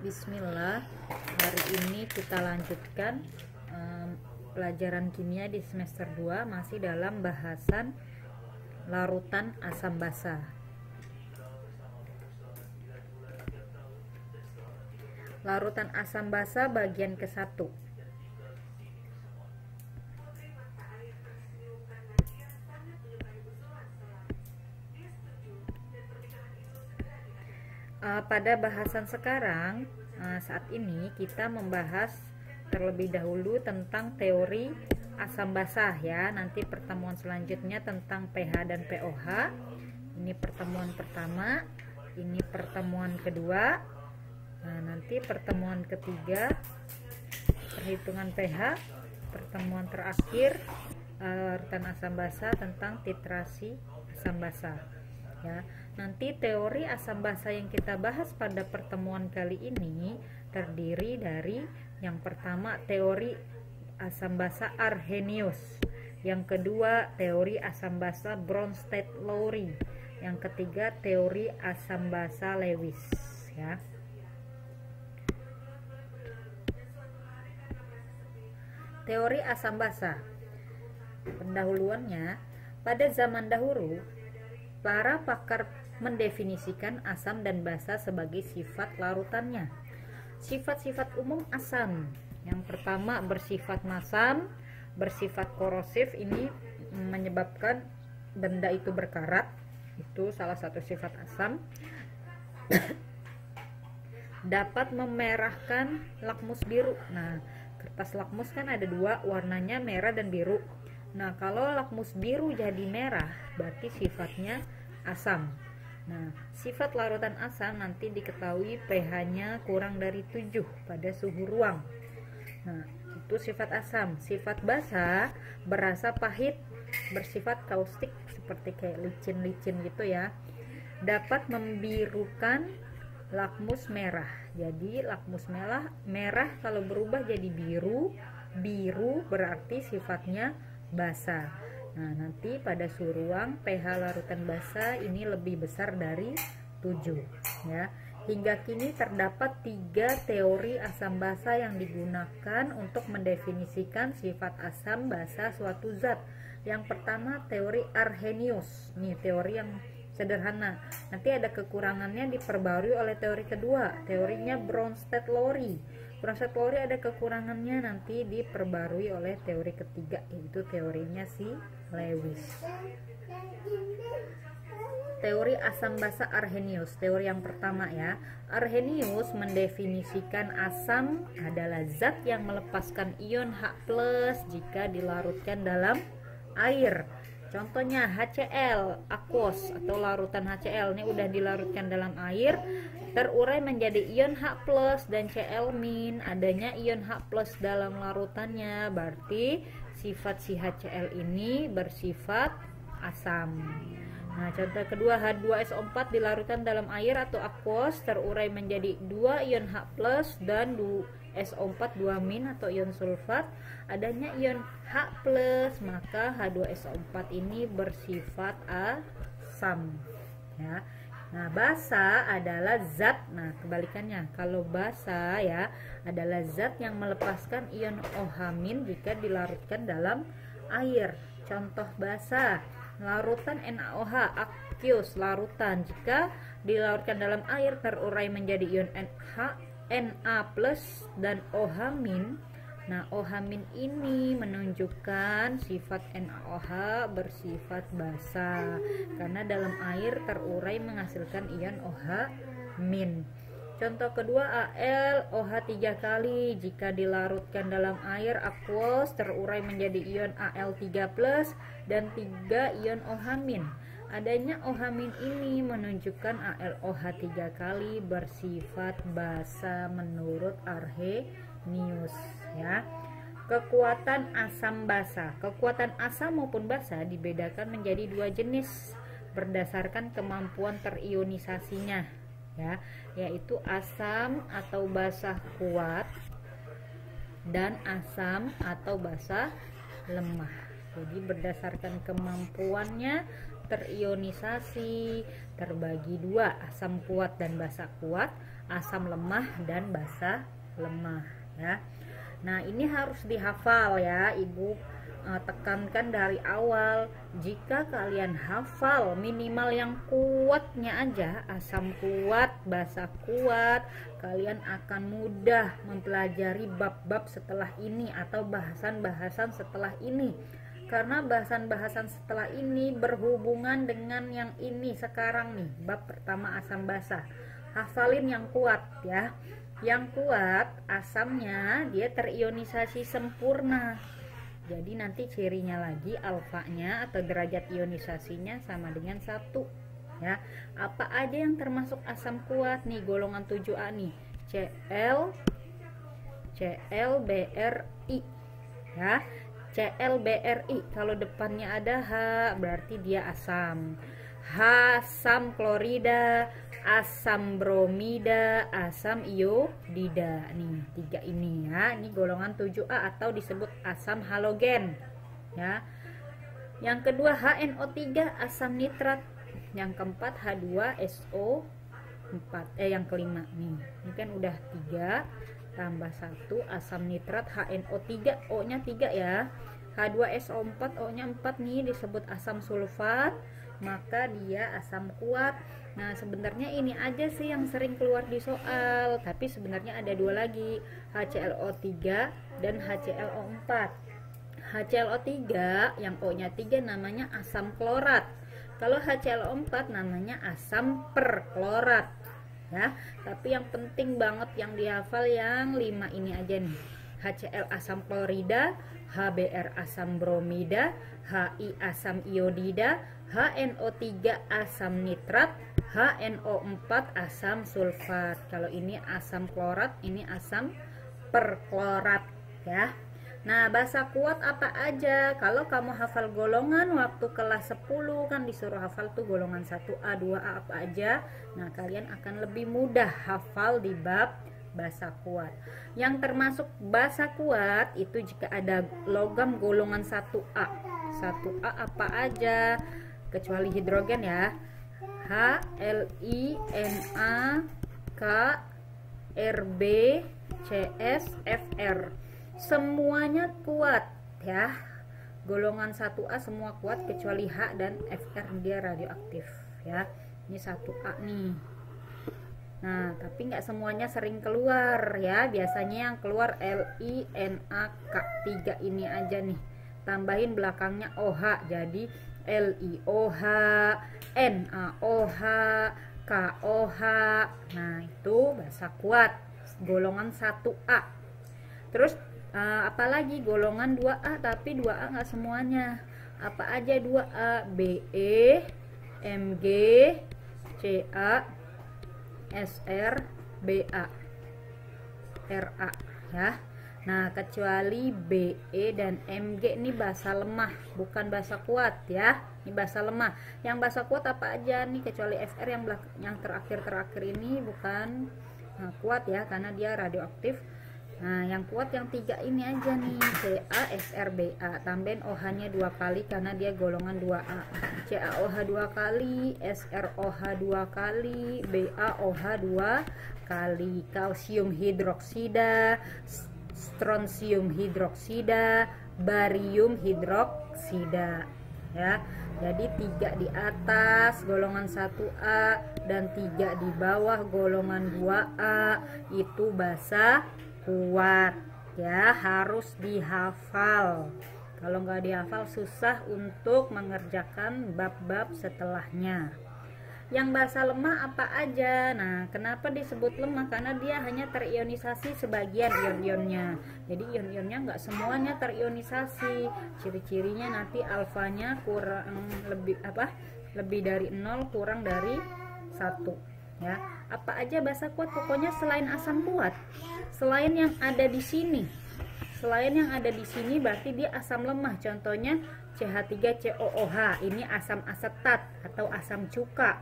Bismillah, hari ini kita lanjutkan pelajaran kimia di semester 2, masih dalam bahasan larutan asam basa. Larutan asam basa bagian ke-1. Pada bahasan sekarang, saat ini kita membahas terlebih dahulu tentang teori asam basa ya. Nanti pertemuan selanjutnya tentang pH dan pOH. Ini pertemuan pertama, ini pertemuan kedua. Nah, nanti pertemuan ketiga perhitungan pH, pertemuan terakhir larutan asam basa tentang titrasi asam basa ya. Nanti teori asam basa yang kita bahas pada pertemuan kali ini terdiri dari yang pertama teori asam basa Arrhenius, yang kedua teori asam basa Bronsted-Lowry, yang ketiga teori asam basa Lewis ya. Teori asam basa. Pendahuluannya, pada zaman dahulu para pakar mendefinisikan asam dan basa sebagai sifat larutannya. Sifat-sifat umum asam. Yang pertama bersifat masam, bersifat korosif, ini menyebabkan benda itu berkarat. Itu salah satu sifat asam. Dapat memerahkan lakmus biru. Nah, kertas lakmus kan ada dua, warnanya merah dan biru. Nah, kalau lakmus biru jadi merah, berarti sifatnya asam. Nah, sifat larutan asam nanti diketahui pH-nya kurang dari 7 pada suhu ruang. Nah, itu sifat asam. Sifat basa, berasa pahit, bersifat kaustik, seperti kayak licin-licin gitu ya. Dapat membirukan lakmus merah. Jadi lakmus merah kalau berubah jadi biru berarti sifatnya basa. Nah, nanti pada suhu ruang pH larutan basa ini lebih besar dari 7 ya. Hingga kini terdapat 3 teori asam basa yang digunakan untuk mendefinisikan sifat asam basa suatu zat. Yang pertama teori Arrhenius. Nih teori yang sederhana. Nanti ada kekurangannya diperbarui oleh teori kedua, teorinya Bronsted-Lowry. Bronsted-Lowry ada kekurangannya, nanti diperbarui oleh teori ketiga, yaitu teorinya si Lewis. Teori asam basa Arrhenius, teori yang pertama ya. Arrhenius mendefinisikan asam adalah zat yang melepaskan ion H+ jika dilarutkan dalam air. Contohnya HCl, aquos atau larutan HCl ini udah dilarutkan dalam air, terurai menjadi ion H+ dan Cl-. Adanya ion H+ dalam larutannya, berarti sifat si HCl ini bersifat asam. Nah, contoh kedua, H2SO4 dilarutkan dalam air atau aquos, terurai menjadi 2 ion H+ dan SO4 2- atau ion sulfat. Adanya ion H+, maka H2SO4 ini bersifat asam ya. Nah, basa adalah zat, nah kebalikannya, kalau basa ya adalah zat yang melepaskan ion OH- jika dilarutkan dalam air. Contoh basa, larutan NaOH, aqueous larutan, jika dilarutkan dalam air terurai menjadi ion Na+ dan OH-. Nah, OH- ini menunjukkan sifat NaOH bersifat basa karena dalam air terurai menghasilkan ion OH-. Contoh kedua, Al OH 3 kali, jika dilarutkan dalam air aqueous terurai menjadi ion Al3+ dan 3 ion OH-. Adanya OH- ini menunjukkan AlOH 3 kali bersifat basa menurut Arrhenius ya. Kekuatan asam basa. Kekuatan asam maupun basa dibedakan menjadi 2 jenis berdasarkan kemampuan terionisasinya ya, yaitu asam atau basa kuat dan asam atau basa lemah. Jadi berdasarkan kemampuannya terionisasi terbagi 2, asam kuat dan basa kuat. asam lemah dan basa lemah ya. Nah, ini harus dihafal ya, Ibu tekankan dari awal. Jika kalian hafal minimal yang kuatnya aja, asam kuat, basa kuat, kalian akan mudah mempelajari bab-bab setelah ini atau bahasan-bahasan setelah ini. Karena bahasan-bahasan setelah ini berhubungan dengan yang ini sekarang nih, bab pertama asam basa. Hafalin yang kuat ya. Yang kuat asamnya dia terionisasi sempurna. Jadi nanti cirinya lagi alfanya atau derajat ionisasinya sama dengan 1 ya. Apa aja yang termasuk asam kuat nih, golongan 7A nih? ClBrI ya. ClBrI kalau depannya ada H berarti dia asam. Asam klorida, asam bromida, asam iodida. Nih, 3 ini ya. Ini golongan 7A atau disebut asam halogen ya. Yang kedua HNO3, asam nitrat. Yang keempat H2SO4. Yang kelima nih. Ini kan udah 3 tambah 1 asam nitrat HNO3, O-nya 3 ya. H2SO4, O-nya 4 nih, disebut asam sulfat, maka dia asam kuat. Nah, sebenarnya ini aja sih yang sering keluar di soal, tapi sebenarnya ada 2 lagi, HClO3 dan HClO4. HClO3 yang O-nya 3 namanya asam klorat. Kalau HClO4 namanya asam perklorat ya. Tapi yang penting banget yang dihafal yang 5 ini aja nih. HCl asam klorida, HBr asam bromida, HI asam iodida, HNO3 asam nitrat, HNO4 asam sulfat. Kalau ini asam klorat, ini asam perklorat ya. Nah, basa kuat apa aja? Kalau kamu hafal golongan waktu kelas 10 kan disuruh hafal tuh golongan 1A, 2A apa aja. Nah, kalian akan lebih mudah hafal di bab basa kuat. Yang termasuk basa kuat itu jika ada logam golongan 1A. 1A apa aja? Kecuali hidrogen ya. H, Li, Na, K, Rb, Cs, Fr. Semuanya kuat ya. Golongan 1A semua kuat kecuali H dan Fr, dia radioaktif ya. Ini 1A nih. Nah, tapi nggak semuanya sering keluar ya. Biasanya yang keluar Li, Na, K, 3 ini aja nih. Tambahin belakangnya OH jadi LiOH, NaOH, KOH. Nah, itu basa kuat golongan 1A. Terus apalagi golongan 2A, tapi 2A nggak semuanya. Apa aja 2A? Be, Mg, Ca, Sr, Ba, Ra ya. Nah, kecuali Be dan Mg ini basa lemah, bukan basa kuat ya. Ini basa lemah. Yang basa kuat apa aja nih, kecuali Fr yang terakhir ini bukan kuat ya, karena dia radioaktif. Nah, yang kuat yang 3 ini aja nih, Ca, Sr, Ba. Tambahin OH-nya 2 kali karena dia golongan 2A. CaOH 2 kali, SrOH 2 kali, BaOH 2 kali. Kalsium hidroksida, strontium hidroksida, barium hidroksida ya. Jadi 3 di atas golongan 1A dan 3 di bawah golongan 2A itu basa kuat ya, harus dihafal. Kalau nggak dihafal susah untuk mengerjakan bab-bab setelahnya. Yang basa lemah apa aja? Nah, kenapa disebut lemah? Karena dia hanya terionisasi sebagian ion-ionnya. Jadi ion-ionnya nggak semuanya terionisasi. Ciri-cirinya nanti alfanya kurang lebih dari 0, kurang dari 1 ya. Apa aja basa kuat? Pokoknya selain asam kuat, selain yang ada di sini. Selain yang ada di sini berarti dia asam lemah. Contohnya CH3COOH, ini asam asetat atau asam cuka.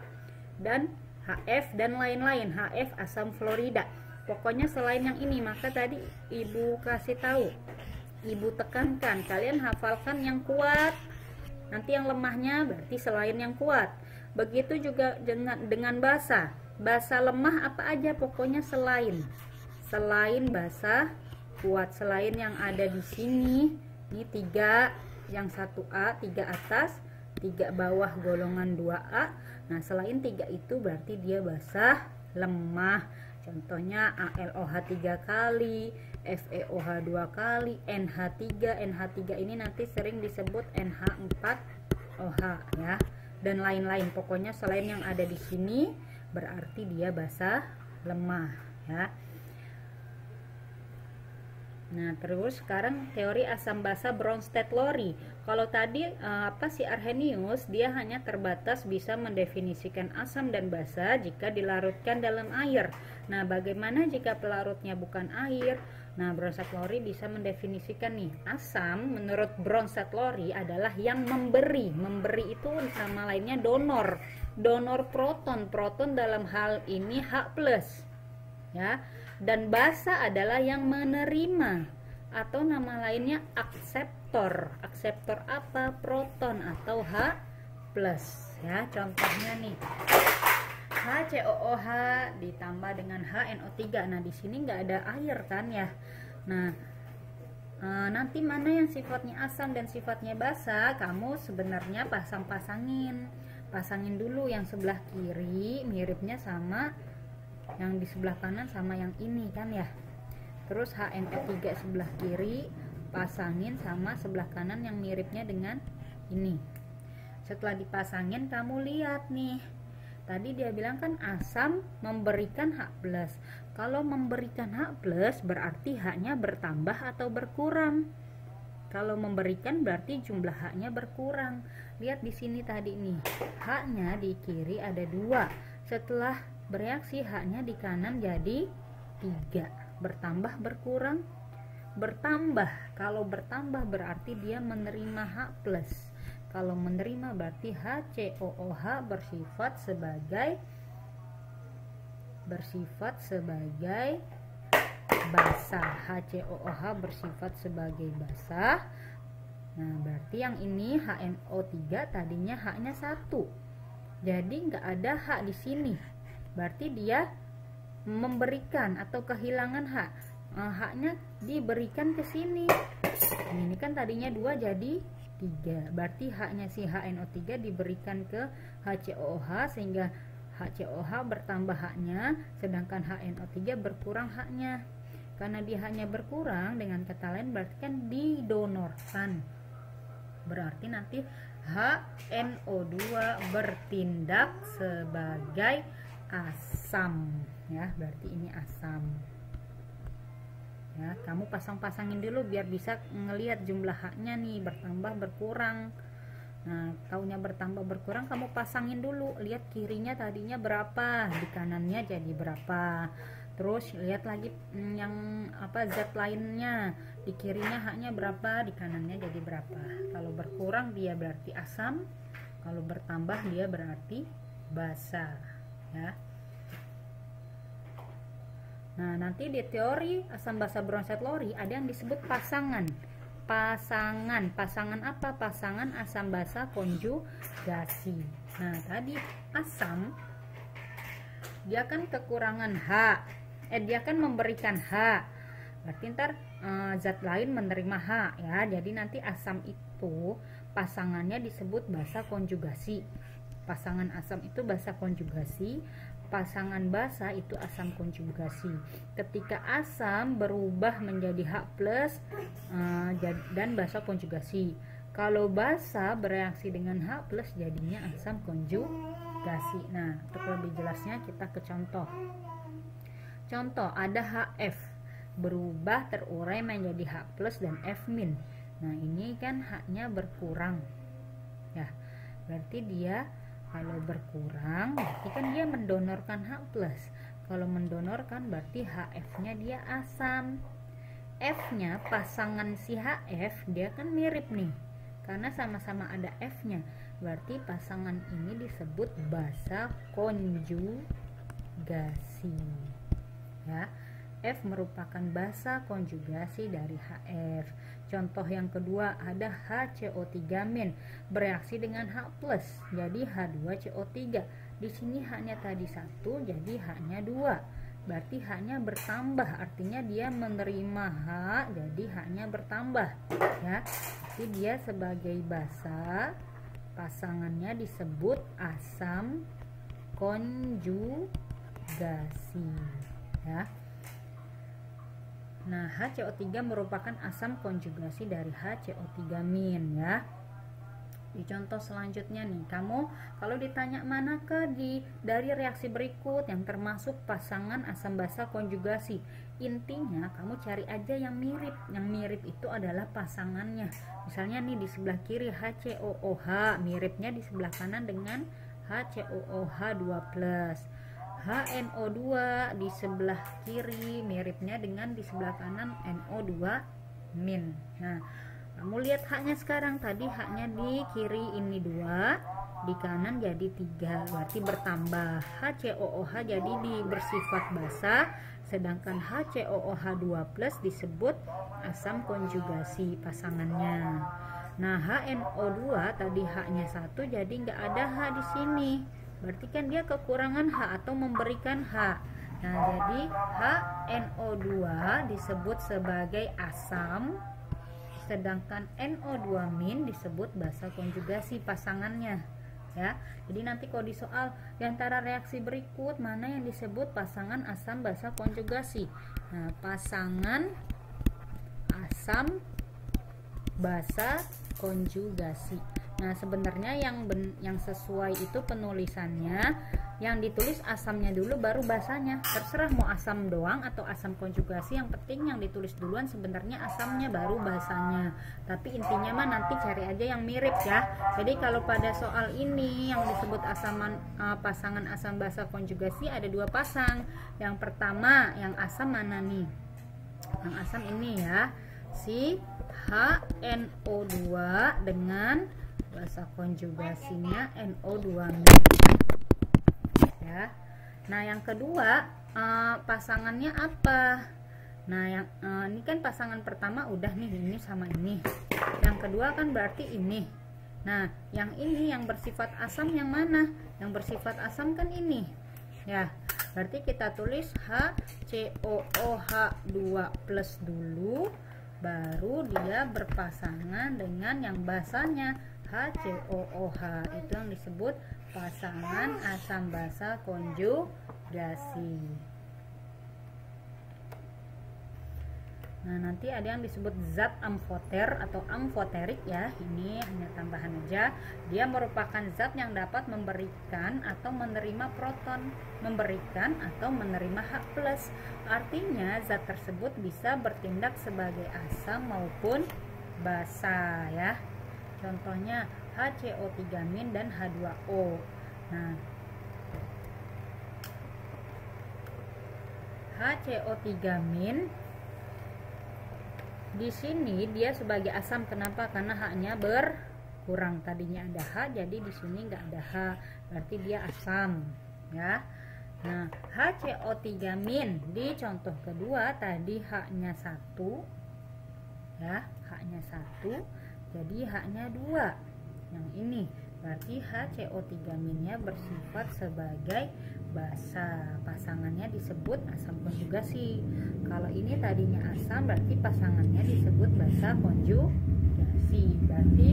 Dan HF dan lain-lain, HF asam fluorida. Pokoknya selain yang ini, maka tadi Ibu kasih tahu, Ibu tekankan, kalian hafalkan yang kuat. Nanti yang lemahnya berarti selain yang kuat. Begitu juga dengan basa. Basa lemah apa aja, pokoknya selain basa kuat, selain yang ada di sini. Ini 3, yang 1A, 3 atas, 3 bawah golongan 2A. Nah, selain 3 itu berarti dia basa lemah. Contohnya ALOH 3 kali, FeOH 2 kali, NH3. NH3 ini nanti sering disebut NH4OH ya, dan lain-lain. Pokoknya selain yang ada di sini berarti dia basa lemah ya. Nah, terus sekarang teori asam basa Bronsted-Lowry. Kalau tadi si Arrhenius dia hanya terbatas bisa mendefinisikan asam dan basa jika dilarutkan dalam air. Nah, bagaimana jika pelarutnya bukan air? Nah, Bronsted-Lowry bisa mendefinisikan nih, asam menurut Bronsted-Lowry adalah yang memberi. Memberi itu nama lainnya donor. Donor proton. Proton dalam hal ini H+. Ya. Dan basa adalah yang menerima, atau nama lainnya akseptor. Akseptor apa? Proton atau H+. Ya, contohnya nih, HCOOH ditambah dengan HNO3. Nah, di sini nggak ada air kan ya. Nah, nanti mana yang sifatnya asam dan sifatnya basa, kamu sebenarnya pasangin dulu yang sebelah kiri miripnya sama yang di sebelah kanan sama yang ini kan ya. Terus HNO3 sebelah kiri pasangin sama sebelah kanan yang miripnya dengan ini. Setelah dipasangin, kamu lihat nih, tadi dia bilang kan asam memberikan H+. Kalau memberikan H+, berarti H-nya bertambah atau berkurang. Kalau memberikan berarti jumlah H-nya berkurang. Lihat di sini tadi nih, H-nya di kiri ada 2. Setelah bereaksi, H-nya di kanan jadi 3. Bertambah, berkurang? Bertambah. Kalau bertambah berarti dia menerima H+. Kalau menerima berarti HCOOH bersifat sebagai basa. HCOOH bersifat sebagai basa. Nah, berarti yang ini HNO3 tadinya H-nya 1. Jadi nggak ada H di sini. Berarti dia memberikan atau kehilangan H. H-nya diberikan ke sini. Ini kan tadinya 2 jadi 3. Berarti H-nya si HNO3 diberikan ke HCOOH sehingga HCOOH bertambah H-nya, sedangkan HNO3 berkurang H-nya. Karena dia H-nya berkurang, dengan kata lain berarti kan didonorkan. Berarti nanti HNO2 bertindak sebagai asam ya, berarti ini asam ya. Kamu pasangin dulu biar bisa ngelihat jumlah H-nya nih bertambah berkurang. Nah, taunya bertambah berkurang, kamu pasangin dulu, lihat kirinya tadinya berapa, di kanannya jadi berapa. Terus lihat lagi yang zat lainnya, di kirinya H-nya berapa, di kanannya jadi berapa. Kalau berkurang dia berarti asam, kalau bertambah dia berarti basa ya. Nah, nanti di teori asam basa Bronsted-Lowry ada yang disebut pasangan apa? Pasangan asam basa konjugasi. Nah, tadi asam dia kan kekurangan H, dia kan memberikan H, berarti ntar zat lain menerima H ya. Jadi nanti asam itu pasangannya disebut basa konjugasi. Pasangan asam itu basa konjugasi, pasangan basa itu asam konjugasi. Ketika asam berubah menjadi H+ dan basa konjugasi. Kalau basa bereaksi dengan H+ jadinya asam konjugasi. Nah, untuk lebih jelasnya kita ke contoh. Contoh, ada HF berubah terurai menjadi H+ dan F-. Nah, ini kan H-nya berkurang. Ya, berarti dia kalau berkurang berarti kan dia mendonorkan H+. Kalau mendonorkan berarti HF-nya dia asam. F-nya pasangan si HF dia kan mirip nih, karena sama-sama ada F-nya. Berarti pasangan ini disebut basa konjugasi. Ya, F merupakan basa konjugasi dari HF. Contoh yang kedua ada HCO3- bereaksi dengan H+, jadi H2CO3. Di sini haknya tadi 1, jadi haknya 2. Berarti haknya bertambah, artinya dia menerima hak, jadi haknya bertambah ya. Jadi dia sebagai basa, pasangannya disebut asam konjugasi ya. Nah, HCO3 merupakan asam konjugasi dari HCO3- ya. Di contoh selanjutnya nih, kamu kalau ditanya manakah dari reaksi berikut yang termasuk pasangan asam basa konjugasi, intinya kamu cari aja yang mirip. Yang mirip itu adalah pasangannya. Misalnya nih di sebelah kiri HCOOH, miripnya di sebelah kanan dengan HCOOH2+. HNO2 di sebelah kiri miripnya dengan di sebelah kanan NO2-. Nah, kamu lihat haknya sekarang, tadi haknya di kiri ini 2, di kanan jadi 3, berarti bertambah. HCOOH jadi bersifat basa, sedangkan HCOOH2+ disebut asam konjugasi pasangannya. Nah, HNO2 tadi haknya 1, jadi nggak ada H di sini. Berarti kan dia kekurangan H atau memberikan H. Nah, jadi HNO2 disebut sebagai asam, sedangkan NO2- disebut basa konjugasi pasangannya ya. Jadi nanti kalau di soal di antara reaksi berikut mana yang disebut pasangan asam basa konjugasi. Nah, pasangan asam basa konjugasi. Nah, sebenarnya yang sesuai itu penulisannya, yang ditulis asamnya dulu baru basanya. Terserah mau asam doang atau asam konjugasi, yang penting yang ditulis duluan sebenarnya asamnya baru basanya. Tapi intinya mah nanti cari aja yang mirip ya. Jadi kalau pada soal ini yang disebut pasangan asam basa konjugasi ada 2 pasang. Yang pertama, yang asam mana nih? Yang asam ini ya, si HNO2 dengan basa konjugasinya NO2- ya. Nah, yang kedua pasangannya apa? Nah, yang ini kan pasangan pertama udah nih, ini sama ini. Yang kedua kan berarti ini. Nah, yang ini yang bersifat asam yang mana? Yang bersifat asam kan ini ya. Berarti kita tulis HCOOH2+ dulu, baru dia berpasangan dengan yang basanya HCOOH. Itu yang disebut pasangan asam basa konjugasi. Nah, nanti ada yang disebut zat amfoter atau amfoterik ya. Ini hanya tambahan aja. Dia merupakan zat yang dapat memberikan atau menerima proton, memberikan atau menerima H+. Artinya zat tersebut bisa bertindak sebagai asam maupun basa ya. Contohnya HCO3- dan H2O. Nah, HCO3- di sini dia sebagai asam. Kenapa? Karena H-nya berkurang. Tadinya ada H, jadi di sini nggak ada H, berarti dia asam ya. Nah, HCO3- di contoh kedua tadi H-nya 1 ya, H-nya 1, jadi H-nya 2. Yang ini berarti HCO3- bersifat sebagai basa, pasangannya disebut asam konjugasi. Kalau ini tadinya asam, berarti pasangannya disebut basa konjugasi. Berarti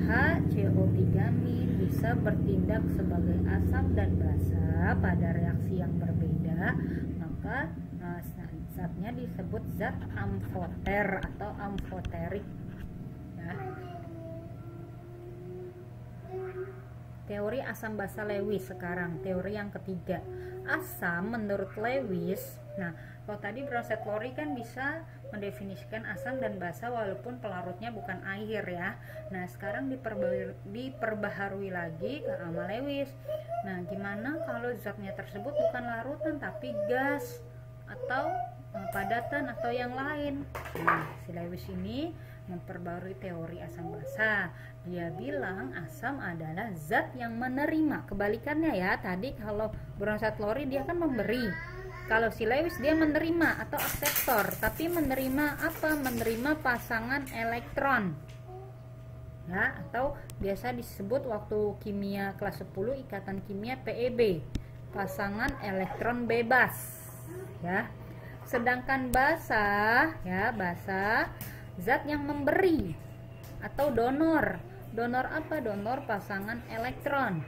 HCO3- bisa bertindak sebagai asam dan basa pada reaksi yang berbeda, maka zatnya disebut zat amfoter atau amfoterik ya. Teori asam basa Lewis sekarang, teori yang ketiga. Asam menurut Lewis, nah kalau tadi Bronsted Lowry kan bisa mendefinisikan asam dan basa walaupun pelarutnya bukan air ya. Nah, sekarang diperbaharui lagi ke sama Lewis. Nah, gimana kalau zatnya tersebut bukan larutan tapi gas atau padatan atau yang lain? Nah, si Lewis ini memperbarui teori asam basa. Dia bilang asam adalah zat yang menerima. Kebalikannya ya, tadi kalau Bronsted Lowry dia kan memberi. Kalau si Lewis dia menerima atau akseptor, tapi menerima apa? Menerima pasangan elektron ya, atau biasa disebut waktu kimia kelas 10 ikatan kimia PEB, pasangan elektron bebas ya. Sedangkan basa ya, basa zat yang memberi atau donor. Donor apa? Donor pasangan elektron.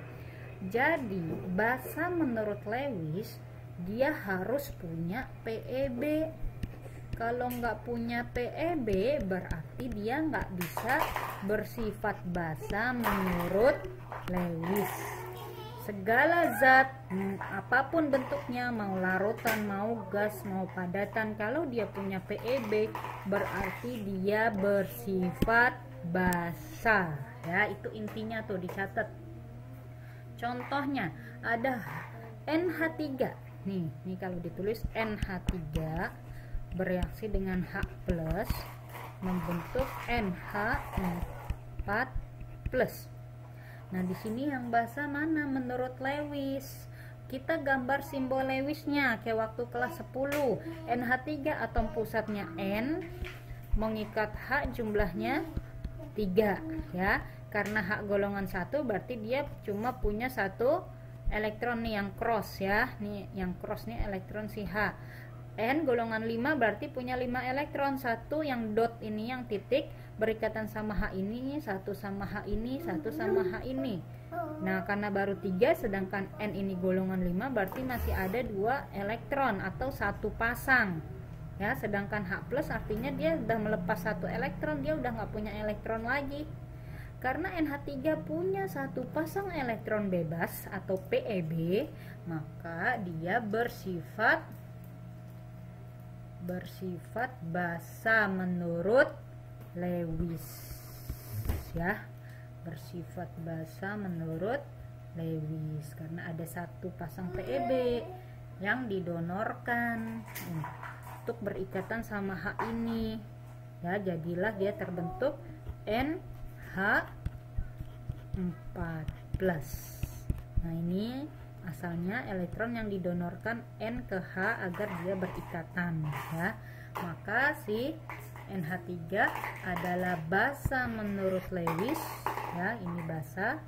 Jadi basa menurut Lewis dia harus punya PEB. Kalau nggak punya PEB berarti dia nggak bisa bersifat basa menurut Lewis. Segala zat apapun bentuknya, mau larutan, mau gas, mau padatan, kalau dia punya PEB berarti dia bersifat basa ya. Itu intinya tuh, dicatat. Contohnya ada NH3 nih kalau ditulis NH3 bereaksi dengan H+ membentuk NH4+. Nah, di sini yang basa mana menurut Lewis? Kita gambar simbol Lewisnya kayak waktu kelas 10. NH3 atom pusatnya N, mengikat H jumlahnya 3 ya. Karena H golongan 1 berarti dia cuma punya satu elektron nih yang cross ya. Nih yang cross nih elektron si H. N golongan 5 berarti punya 5 elektron. Satu yang dot ini yang titik berikatan sama H ini, satu sama H ini, satu sama H ini. Nah, karena baru 3 sedangkan N ini golongan 5 berarti masih ada 2 elektron atau satu pasang. Ya, sedangkan H+ artinya dia udah melepas satu elektron, dia udah nggak punya elektron lagi. Karena NH3 punya satu pasang elektron bebas atau PEB, maka dia bersifat basa menurut Lewis ya. Bersifat basa menurut Lewis karena ada satu pasang PEB yang didonorkan untuk berikatan sama H ini ya, jadilah dia terbentuk NH4+. Nah, ini asalnya elektron yang didonorkan N ke H agar dia berikatan ya. Maka si NH3 adalah basa menurut Lewis ya, ini basa,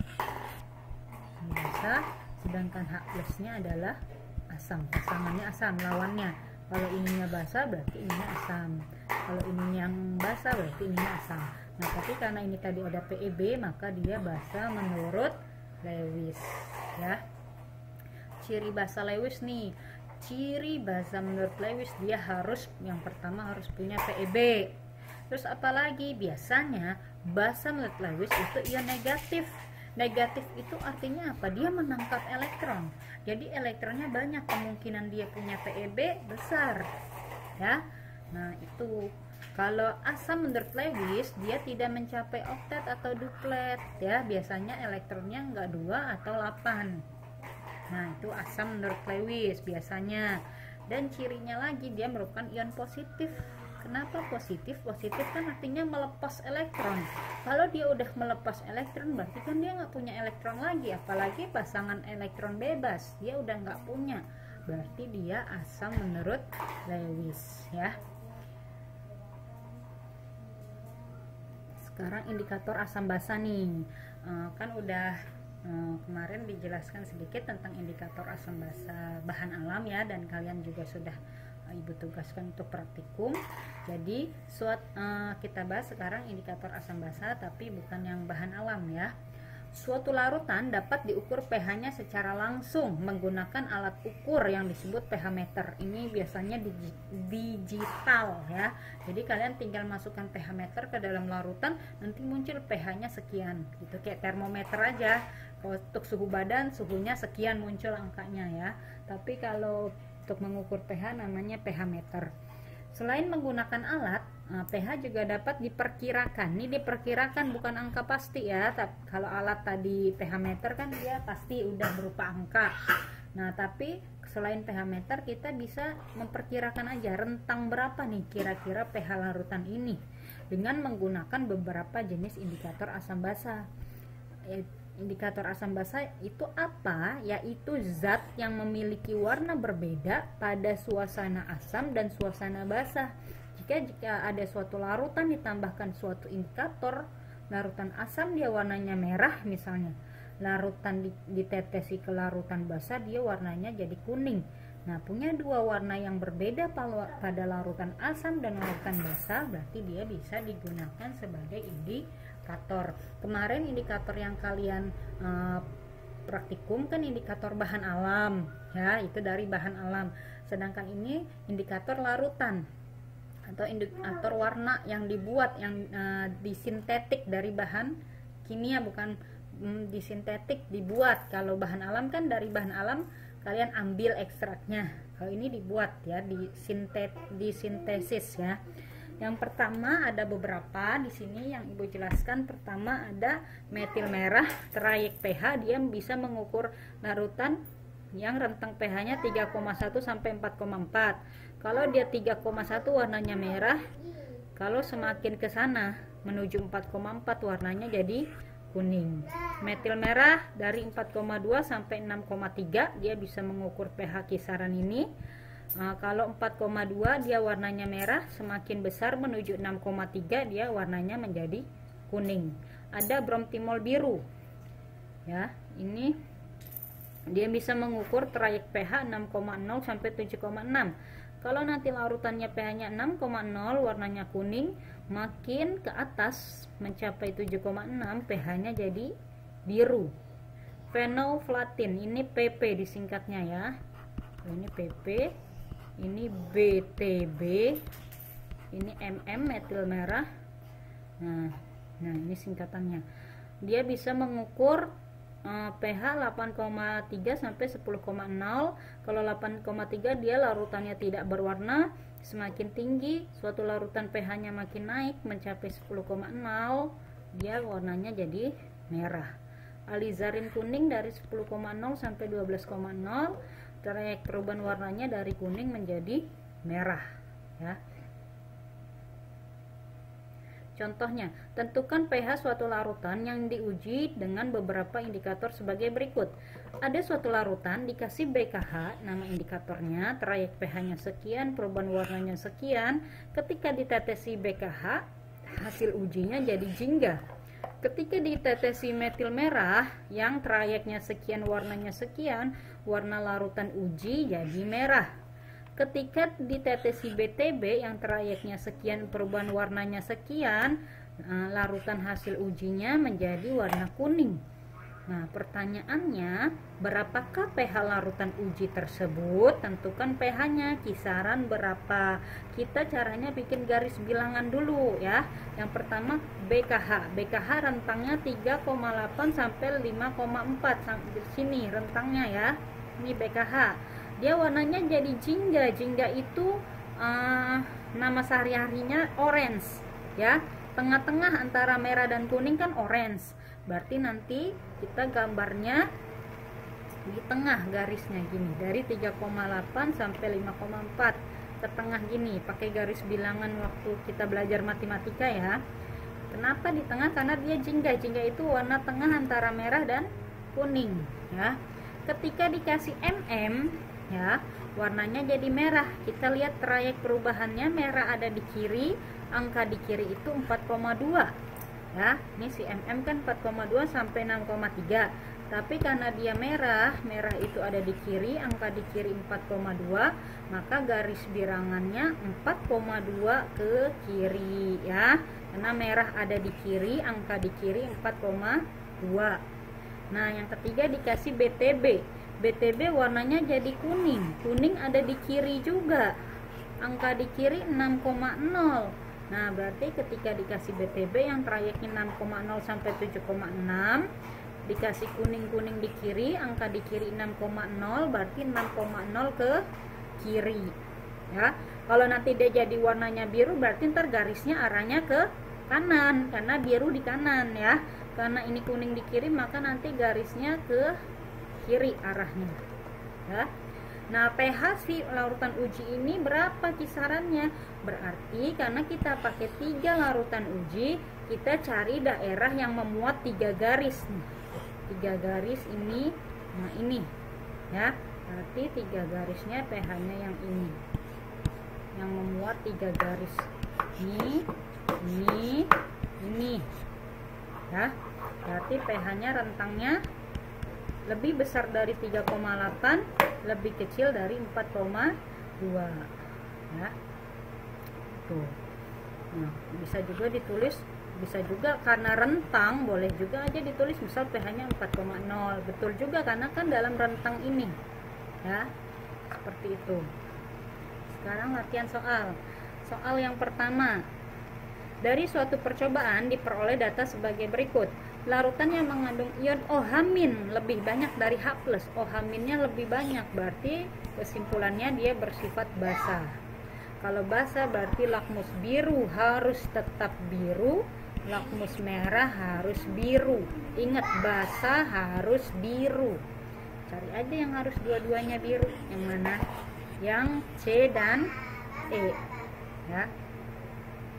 sedangkan H+ nya adalah asam, pasangannya asam, lawannya. Kalau ininya basa berarti ininya asam, kalau ini yang basa berarti ininya asam. Nah, tapi karena ini tadi ada PEB maka dia basa menurut Lewis ya. Ciri basa Lewis nih, ciri basa menurut Lewis dia harus, yang pertama harus punya PEB. Terus apalagi? Biasanya basa menurut Lewis itu ion negatif. Negatif itu artinya apa? Dia menangkap elektron. Jadi elektronnya banyak, kemungkinan dia punya PEB besar ya. Nah, itu. Kalau asam menurut Lewis dia tidak mencapai oktet atau duplet ya. Biasanya elektronnya enggak 2 atau 8. Nah, itu asam menurut Lewis biasanya. Dan cirinya lagi dia merupakan ion positif. Kenapa positif? Positif kan artinya melepas elektron. Kalau dia udah melepas elektron berarti kan dia nggak punya elektron lagi. Apalagi pasangan elektron bebas dia udah nggak punya. Berarti dia asam menurut Lewis ya. Sekarang indikator asam basa nih. Kan udah kemarin dijelaskan sedikit tentang indikator asam basa bahan alam ya, dan kalian juga sudah ibu tugaskan untuk praktikum. Jadi kita bahas sekarang indikator asam basa tapi bukan yang bahan alam ya. Suatu larutan dapat diukur pH-nya secara langsung menggunakan alat ukur yang disebut pH meter. Ini biasanya digital ya. Jadi kalian tinggal masukkan pH meter ke dalam larutan, nanti muncul pH-nya sekian gitu, kayak termometer aja. Kalau untuk suhu badan, suhunya sekian muncul angkanya ya. Tapi kalau untuk mengukur pH namanya pH meter. Selain menggunakan alat, pH juga dapat diperkirakan. Ini diperkirakan bukan angka pasti ya. Kalau alat tadi pH meter kan dia pasti udah berupa angka. Nah, tapi selain pH meter kita bisa memperkirakan aja rentang berapa nih kira-kira pH larutan ini dengan menggunakan beberapa jenis indikator asam basa. Indikator asam basa itu apa? Yaitu zat yang memiliki warna berbeda pada suasana asam dan suasana basa. Jika ada suatu larutan ditambahkan suatu indikator, larutan asam dia warnanya merah misalnya, larutan ditetesi ke larutan basa dia warnanya jadi kuning. Nah, punya dua warna yang berbeda pada larutan asam dan larutan basa, berarti dia bisa digunakan sebagai indikator. Kemarin indikator yang kalian praktikum kan indikator bahan alam, ya, itu dari bahan alam. Sedangkan ini indikator larutan atau indikator warna yang dibuat, yang disintetik dari bahan kimia, bukan disintetik, dibuat. Kalau bahan alam kan dari bahan alam kalian ambil ekstraknya, kalau ini dibuat ya, disintesis ya. Yang pertama ada beberapa di sini yang Ibu jelaskan. Pertama ada metil merah, trayek pH, dia bisa mengukur larutan yang rentang pH-nya 3,1 sampai 4,4. Kalau dia 3,1 warnanya merah, kalau semakin ke sana menuju 4,4 warnanya jadi kuning. Metil merah dari 4,2 sampai 6,3 dia bisa mengukur pH kisaran ini. Kalau 4,2 dia warnanya merah, semakin besar menuju 6,3 dia warnanya menjadi kuning. Ada bromtimol biru. Ya, ini dia bisa mengukur trayek pH 6,0 sampai 7,6. Kalau nanti larutannya pH-nya 6,0 warnanya kuning, makin ke atas mencapai 7,6 pH-nya jadi biru. Phenolphthalein, ini PP disingkatnya ya. Ini PP, ini BTB, ini MM metil merah. Nah ini singkatannya. Dia bisa mengukur pH 8,3 sampai 10,0. Kalau 8,3 dia larutannya tidak berwarna. Semakin tinggi suatu larutan pH-nya makin naik mencapai 10,0, dia warnanya jadi merah. Alizarin kuning dari 10,0 sampai 12,0, trayek perubahan warnanya dari kuning menjadi merah ya. Contohnya, tentukan pH suatu larutan yang diuji dengan beberapa indikator sebagai berikut. Ada suatu larutan dikasih BKH, nama indikatornya, trayek pH-nya sekian, perubahan warnanya sekian. Ketika ditetesi BKH, hasil ujinya jadi jingga. Ketika ditetesi metil merah yang trayeknya sekian, warnanya sekian, warna larutan uji jadi merah. Ketika ditetesi BTB yang trayeknya sekian, perubahan warnanya sekian, larutan hasil ujinya menjadi warna kuning. Nah, pertanyaannya, berapakah pH larutan uji tersebut? Tentukan pH-nya, kisaran berapa. Kita caranya bikin garis bilangan dulu ya. Yang pertama BKH. BKH rentangnya 3,8 sampai 5,4. Di sini rentangnya ya. Ini BKH. Dia warnanya jadi jingga. Jingga itu nama sehari-harinya orange ya. Tengah-tengah antara merah dan kuning kan orange. Berarti nanti kita gambarnya di tengah garisnya gini, dari 3,8 sampai 5,4 ke tengah gini, pakai garis bilangan waktu kita belajar matematika ya. Kenapa di tengah? Karena dia jingga. Jingga itu warna tengah antara merah dan kuning ya. Ketika dikasih MM ya, warnanya jadi merah. Kita lihat trayek perubahannya, merah ada di kiri, angka di kiri itu 4,2 ya. Ini si MM kan 4,2 sampai 6,3. Tapi karena dia merah itu ada di kiri, angka di kiri 4,2, maka garis bilangannya 4,2 ke kiri ya. Karena merah ada di kiri, angka di kiri 4,2. Nah, yang ketiga dikasih BTB. BTB warnanya jadi kuning. Kuning ada di kiri juga. Angka di kiri 6,0. Nah, berarti ketika dikasih BTB yang trayeknya 6,0 sampai 7,6, dikasih kuning-kuning di kiri, angka di kiri 6,0, berarti 6,0 ke kiri ya. Kalau nanti dia jadi warnanya biru, berarti ntar garisnya arahnya ke kanan, karena biru di kanan ya. Karena ini kuning di kiri, maka nanti garisnya ke kiri arahnya ya. Nah, pH si larutan uji ini berapa kisarannya? Berarti karena kita pakai 3 larutan uji, kita cari daerah yang memuat 3 garis nih. 3 garis ini, nah ini ya. Berarti 3 garisnya pH-nya yang ini. Yang memuat 3 garis. Ini. ya. Berarti pH-nya rentangnya lebih besar dari 3,8, lebih kecil dari 4,2 ya. Tuh. Nah, bisa juga ditulis, bisa juga karena rentang boleh juga aja ditulis misal pH-nya 4,0. Betul juga karena kan dalam rentang ini ya. Seperti itu. Sekarang latihan soal. Soal yang pertama. Dari suatu percobaan diperoleh data sebagai berikut. Larutan yang mengandung ion OH- lebih banyak dari H+. OH- lebih banyak, berarti kesimpulannya dia bersifat basa. Kalau basa berarti lakmus biru harus tetap biru, lakmus merah harus biru. Ingat, basa harus biru. Cari aja yang harus dua-duanya biru. Yang mana? Yang C dan E ya.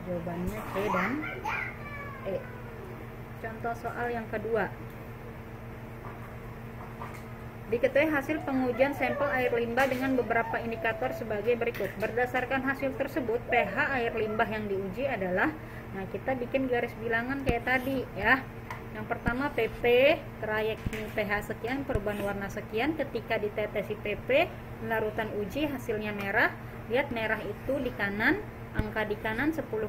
Jawabannya C dan E. Contoh soal yang kedua. Diketahui hasil pengujian sampel air limbah dengan beberapa indikator sebagai berikut. Berdasarkan hasil tersebut, pH air limbah yang diuji adalah, nah kita bikin garis bilangan kayak tadi ya. Yang pertama PP, trayek pH sekian, perubahan warna sekian. Ketika ditetesi PP, larutan uji hasilnya merah. Lihat merah itu di kanan, angka di kanan 10,0,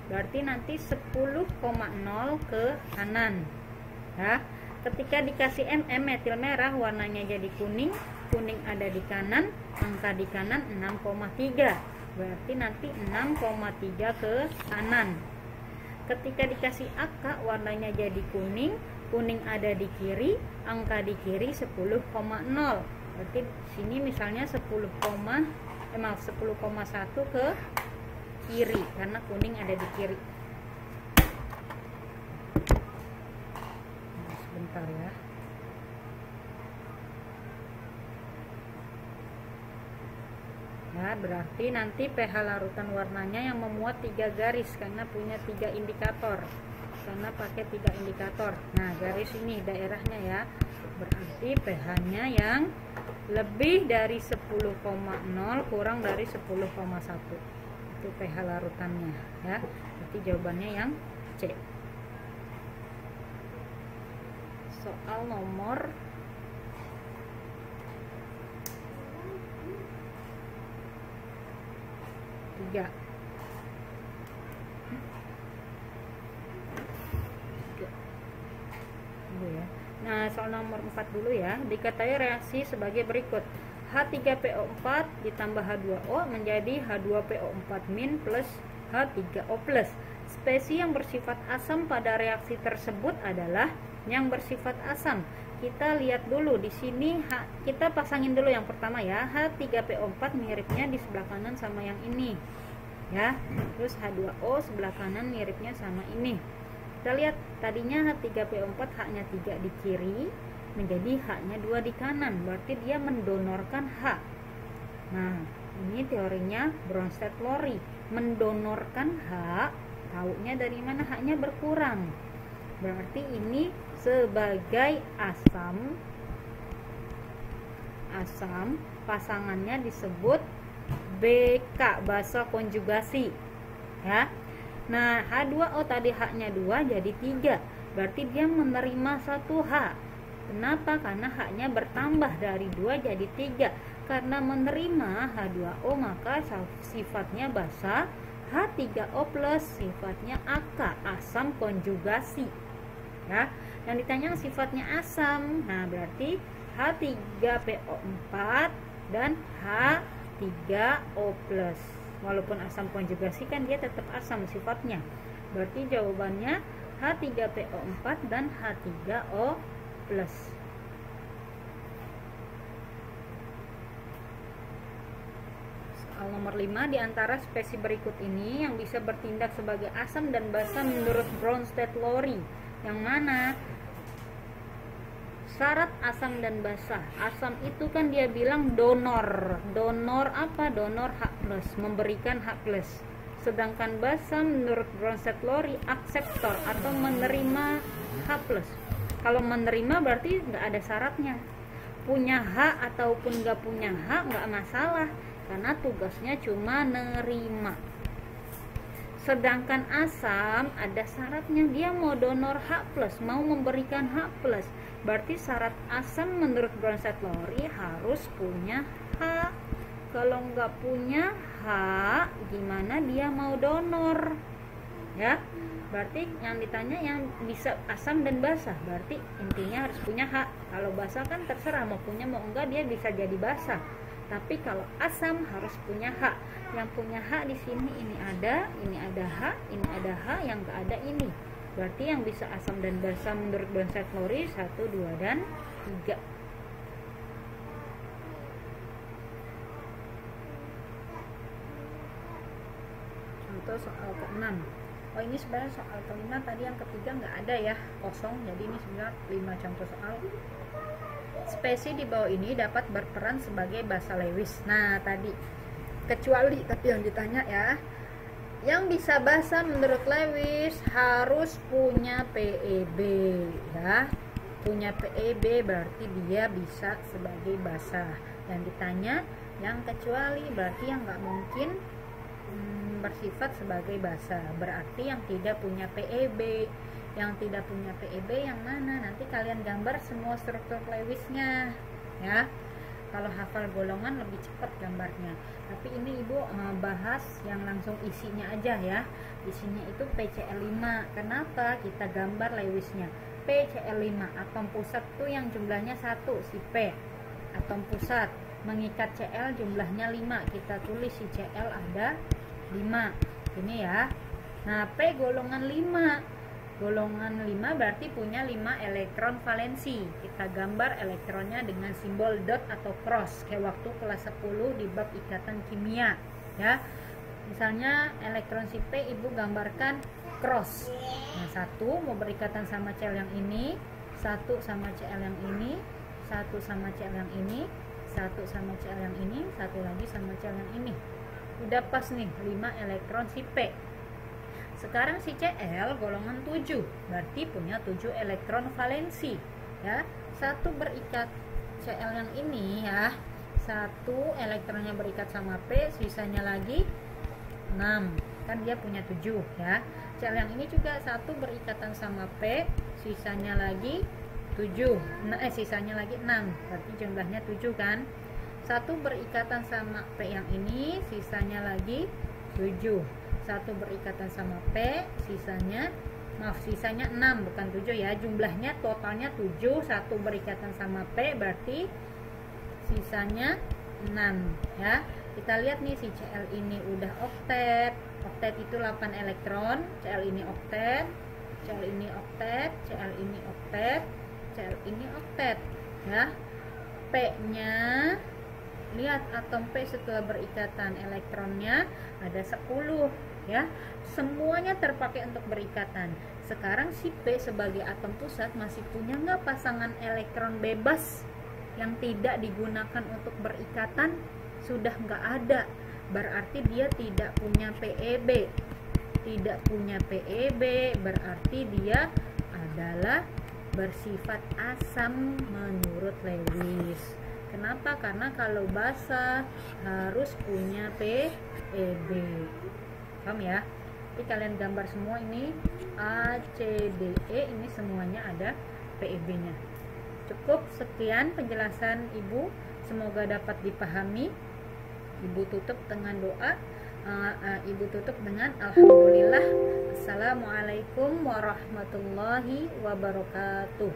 berarti nanti 10,0 ke kanan ya. Ketika dikasih metil merah, warnanya jadi kuning, kuning ada di kanan, angka di kanan 6,3, berarti nanti 6,3 ke kanan. Ketika dikasih AK, warnanya jadi kuning, kuning ada di kiri, angka di kiri 10,0, berarti sini misalnya 10,1 ke kiri karena kuning ada di kiri. Sebentar ya. Ya, berarti nanti pH larutan warnanya yang memuat 3 garis karena punya 3 indikator. Karena pakai 3 indikator. Nah, garis ini daerahnya ya. Berarti pH-nya yang lebih dari 10,0 kurang dari 10,1. Itu pH larutannya ya. Berarti jawabannya yang C. Soal nomor 3. Nah, soal nomor 4 dulu ya. Diketahui reaksi sebagai berikut. H3PO4 ditambah H2O menjadi H2PO4- plus H3O+. Spesies yang bersifat asam pada reaksi tersebut adalah yang bersifat asam. Kita lihat dulu di sini, kita pasangin dulu yang pertama ya. H3PO4 miripnya di sebelah kanan sama yang ini. Ya. Terus H2O sebelah kanan miripnya sama ini. Kita lihat tadinya H3PO4 H-nya 3 di kiri menjadi H-nya 2 di kanan, berarti dia mendonorkan H. Nah, ini teorinya Bronsted-Lowry, mendonorkan H, taunya dari mana H-nya berkurang. Berarti ini sebagai asam pasangannya disebut BK, basa konjugasi ya. Nah, H2O tadi H-nya 2 jadi 3. Berarti dia menerima 1 H. Kenapa? Karena H-nya bertambah dari 2 jadi 3. Karena menerima H2O maka sifatnya basa. H3O+, sifatnya AK, asam konjugasi. Ya. Yang ditanya sifatnya asam. Nah, berarti H3PO4 dan H3O+. Walaupun asam konjugasi kan dia tetap asam sifatnya. Berarti jawabannya H3PO4 dan H3O+. Soal nomor 5, di antara spesies berikut ini yang bisa bertindak sebagai asam dan basa menurut Bronsted-Lowry yang mana? Syarat asam dan basa. Asam itu kan dia bilang donor. Donor apa? Donor H+, memberikan H+. Sedangkan basa menurut Bronsted-Lowry akseptor atau menerima H+. Kalau menerima berarti nggak ada syaratnya. Punya H ataupun nggak punya H nggak masalah karena tugasnya cuma nerima. Sedangkan asam ada syaratnya, dia mau donor H+, mau memberikan H+. Berarti syarat asam menurut Bronsted Lowry harus punya H. Kalau nggak punya H, gimana dia mau donor? Ya, berarti yang ditanya yang bisa asam dan basa, berarti intinya harus punya H. Kalau basa kan terserah mau punya mau enggak, dia bisa jadi basa. Tapi kalau asam harus punya H. Yang punya H di sini ini ada H, ini ada H, yang enggak ada ini. Berarti yang bisa asam dan basa menurut Bronsted Lowry 1, 2, dan 3. Contoh soal ke-6. Oh, ini sebenarnya soal ke-5, tadi yang ketiga nggak ada ya, kosong. Jadi ini sebenarnya 5 contoh soal. Spesies di bawah ini dapat berperan sebagai basa Lewis. Nah, tadi kecuali tapi yang ditanya ya, yang bisa basa menurut Lewis harus punya PEB ya. Punya PEB berarti dia bisa sebagai basa. Yang ditanya yang kecuali berarti yang nggak mungkin bersifat sebagai basa, berarti yang tidak punya PEB. Yang tidak punya PEB yang mana? Nanti kalian gambar semua struktur Lewisnya ya. Kalau hafal golongan lebih cepat gambarnya. Tapi ini ibu bahas yang langsung isinya aja ya. Isinya itu PCl5. Kenapa kita gambar Lewisnya? PCl5 atom pusat tuh yang jumlahnya 1, si P atom pusat, mengikat Cl jumlahnya 5. Kita tulis si Cl ada 5 ini ya. Nah, P golongan 5. Golongan 5 berarti punya 5 elektron valensi. Kita gambar elektronnya dengan simbol dot atau cross kayak waktu kelas 10 di bab ikatan kimia ya. Misalnya elektron si P ibu gambarkan cross. Nah, 1 mau berikatan sama Cl yang ini, 1 sama Cl yang ini, 1 sama Cl yang ini, 1 sama Cl yang ini, 1 lagi sama Cl yang ini. Udah pas nih 5 elektron si P. Sekarang si Cl golongan 7, berarti punya 7 elektron valensi ya. 1 berikat Cl yang ini ya. 1 elektronnya berikat sama P, sisanya lagi 6. Kan dia punya 7 ya. Cl yang ini juga 1 berikatan sama P, sisanya lagi 7. Sisanya lagi 6. Berarti jumlahnya 7 kan. 1 berikatan sama P yang ini, sisanya lagi 7. 1 berikatan sama P, sisanya 6 bukan 7 ya. Jumlahnya totalnya 7, 1 berikatan sama P berarti sisanya 6 ya. Kita lihat nih si Cl ini udah oktet. Oktet itu 8 elektron, Cl ini oktet, Cl ini oktet, Cl ini oktet, Cl ini oktet ya. P-nya lihat atom P setelah berikatan elektronnya ada 10 ya. Semuanya terpakai untuk berikatan. Sekarang si P sebagai atom pusat masih punya nggak pasangan elektron bebas yang tidak digunakan untuk berikatan? Sudah nggak ada. Berarti dia tidak punya PEB. Tidak punya PEB berarti dia adalah bersifat asam menurut Lewis. Kenapa? Karena kalau basa harus punya PEB. Paham ya? Jadi kalian gambar semua ini A, C, D, E, ini semuanya ada PEB-nya. Cukup sekian penjelasan Ibu, semoga dapat dipahami. Ibu tutup dengan doa. Ibu tutup dengan alhamdulillah. Assalamualaikum warahmatullahi wabarakatuh.